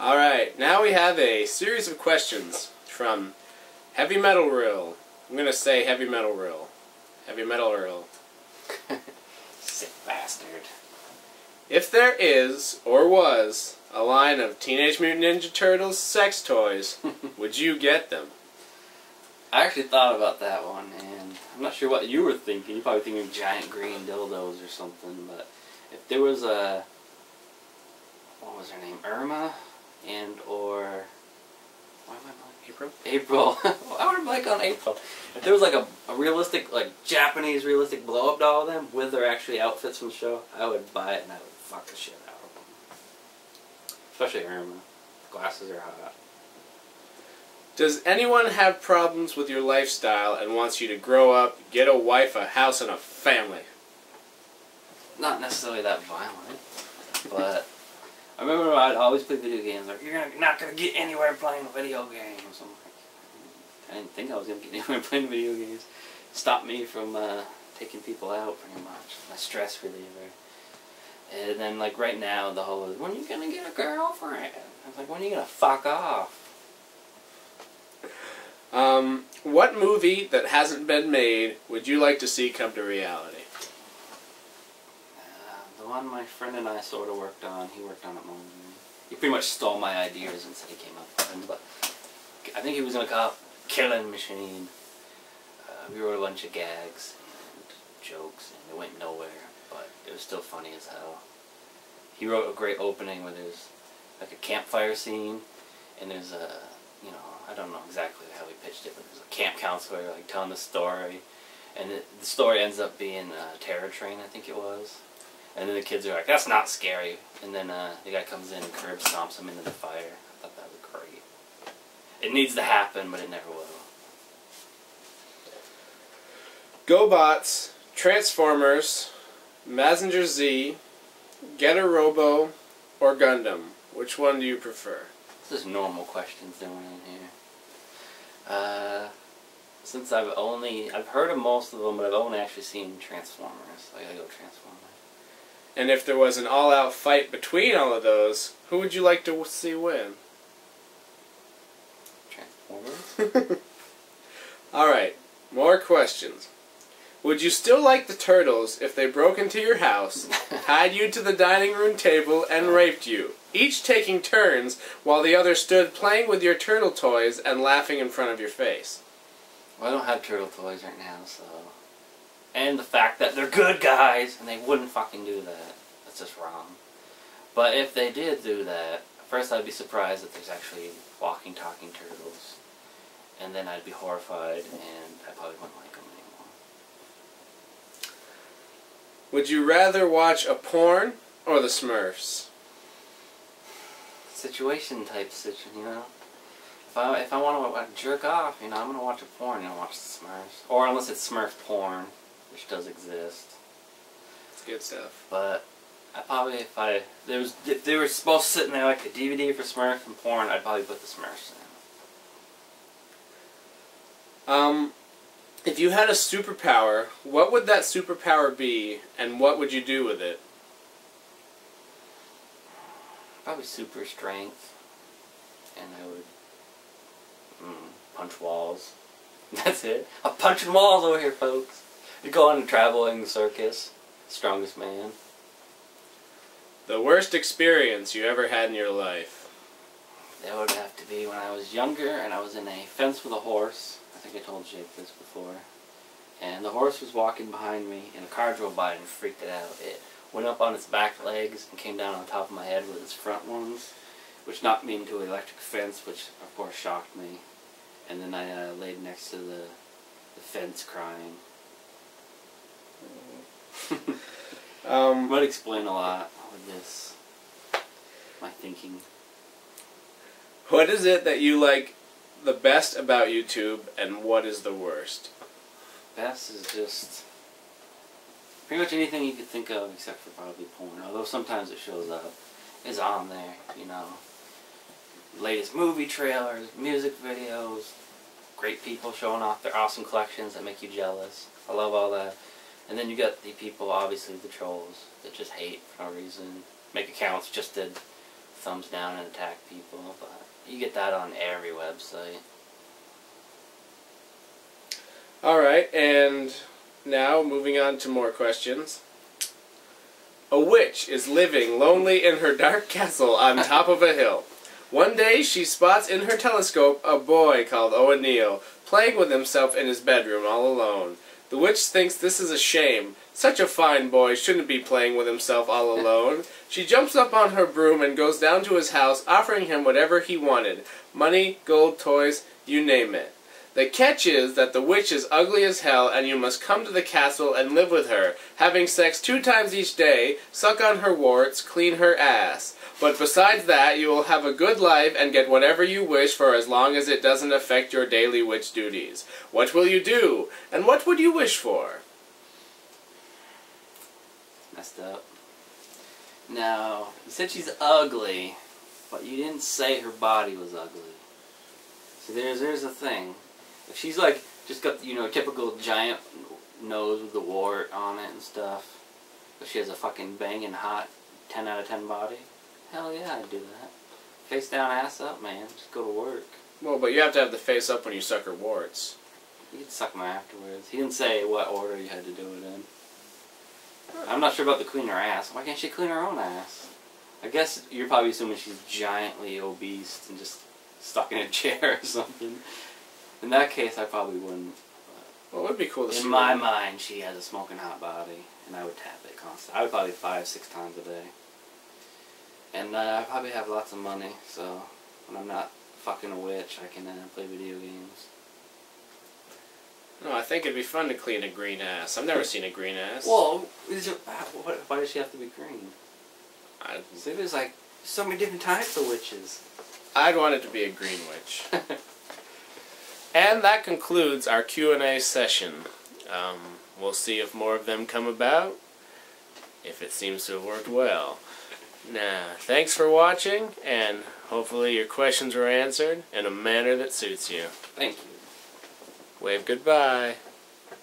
Alright, now we have a series of questions from Heavy Metal Rill. I'm gonna say Heavy Metal Rill. Heavy Metal Rill. Sick bastard. If there is, or was, a line of Teenage Mutant Ninja Turtles sex toys, would you get them? I actually thought about that one, and I'm not sure what you were thinking. You're probably thinking giant green dildos or something, but if there was a... what was her name? Irma? And or... why am I blanking? April? April. I would blank on April. If there was like a realistic, like Japanese realistic blow-up doll of them with their actually outfits from the show, I would buy it and I would fuck the shit out of them. Especially Irma. Glasses are hot. Does anyone have problems with your lifestyle and wants you to grow up, get a wife, a house, and a family? Not necessarily that violent, but I remember I'd always play video games. Like, you're not gonna get anywhere playing video games. I'm like, I didn't think I was gonna get anywhere playing video games. Stopped me from taking people out, pretty much. My stress reliever. And then, like right now, the whole is, when are you gonna get a girlfriend? I was like, when are you gonna fuck off? What movie that hasn't been made would you like to see come to reality? The one my friend and I sort of worked on, he worked on it more than me. He pretty much stole my ideas and said he came up with them, but I think he was going to call it Killing Machine. We wrote a bunch of gags and jokes, and it went nowhere, but it was still funny as hell. He wrote a great opening where there's like a campfire scene, and there's a, you know, I don't know exactly how he pitched it, but there's a camp counselor like telling the story, and the story ends up being a terror train, I think it was. And then the kids are like, that's not scary. And then the guy comes in and curb stomps him into the fire. I thought that was great. It needs to happen, but it never will. GoBots, Transformers, Mazinger Z, Getter Robo, or Gundam? Which one do you prefer? This is normal questions going in here. Since I've heard of most of them, but I've only actually seen Transformers. I gotta go Transformers. And if there was an all-out fight between all of those, who would you like to see win? Transformers? Alright, more questions. Would you still like the Turtles if they broke into your house, tied you to the dining room table, and raped you, each taking turns while the other stood playing with your turtle toys and laughing in front of your face? Well, I don't have turtle toys right now, so... And the fact that they're good guys, and they wouldn't fucking do that. That's just wrong. But if they did do that, first I'd be surprised that there's actually walking, talking turtles. And then I'd be horrified, and I probably wouldn't like them anymore. Would you rather watch a porn or the Smurfs? Situation type situation, you know? If I want to jerk off, you know, I'm going to watch a porn and watch the Smurfs. Or unless it's Smurf porn, which does exist. It's good stuff. But I probably, if they were both sitting there like a DVD for Smurf and porn, I'd probably put the Smurfs in. If you had a superpower, what would that superpower be, and what would you do with it? Probably super strength, and I would punch walls. That's it. I'm punching walls over here, folks. You go on a traveling circus. Strongest man. The worst experience you ever had in your life? That would have to be when I was younger and I was in a fence with a horse. I think I told Jake this before. And the horse was walking behind me and a car drove by and freaked it out. It went up on its back legs and came down on top of my head with its front ones, which knocked me into an electric fence, which of course shocked me. And then I laid next to the fence crying. Might explain a lot with this, my thinking. What is it that you like the best about YouTube, and what is the worst? Best is just pretty much anything you could think of except for probably porn, although sometimes it shows up, is on there, you know. Latest movie trailers, music videos, great people showing off their awesome collections that make you jealous. I love all that. And then you got the people, obviously the trolls, that just hate for no reason. Make accounts just to thumbs down and attack people, but you get that on every website. Alright, and now moving on to more questions. A witch is living lonely in her dark castle on top of a hill. One day she spots in her telescope a boy called Owenneil playing with himself in his bedroom all alone. The witch thinks this is a shame. Such a fine boy shouldn't be playing with himself all alone. She jumps up on her broom and goes down to his house, offering him whatever he wanted. Money, gold, toys, you name it. The catch is that the witch is ugly as hell and you must come to the castle and live with her, having sex 2 times each day, suck on her warts, clean her ass. But besides that, you will have a good life and get whatever you wish for as long as it doesn't affect your daily witch duties. What will you do? And what would you wish for? Messed up. Now, you said she's ugly, but you didn't say her body was ugly. See, there's a thing. If she's like, just got, you know, typical giant nose with the wart on it and stuff, but she has a fucking banging hot 10 out of 10 body, hell yeah, I'd do that. Face down, ass up, man. Just go to work. Well, but you have to have the face up when you suck her warts. You can suck them afterwards. He didn't say what order you had to do it in. I'm not sure about the clean her ass. Why can't she clean her own ass? I guess you're probably assuming she's giantly obese and just stuck in a chair or something. In that case, I probably wouldn't. Well, it would be cool to see. In my mind, she has a smoking hot body, and I would tap it constantly. I would probably 5-6 times a day. And I probably have lots of money, so when I'm not fucking a witch, I can play video games. No, I think it'd be fun to clean a green ass. I've never seen a green ass. Whoa, why does she have to be green? See, there's like so many different types of witches. I'd want it to be a green witch. And that concludes our Q&A session. We'll see if more of them come about, if it seems to have worked well. Now, thanks for watching, and hopefully your questions were answered in a manner that suits you. Thank you. Wave goodbye.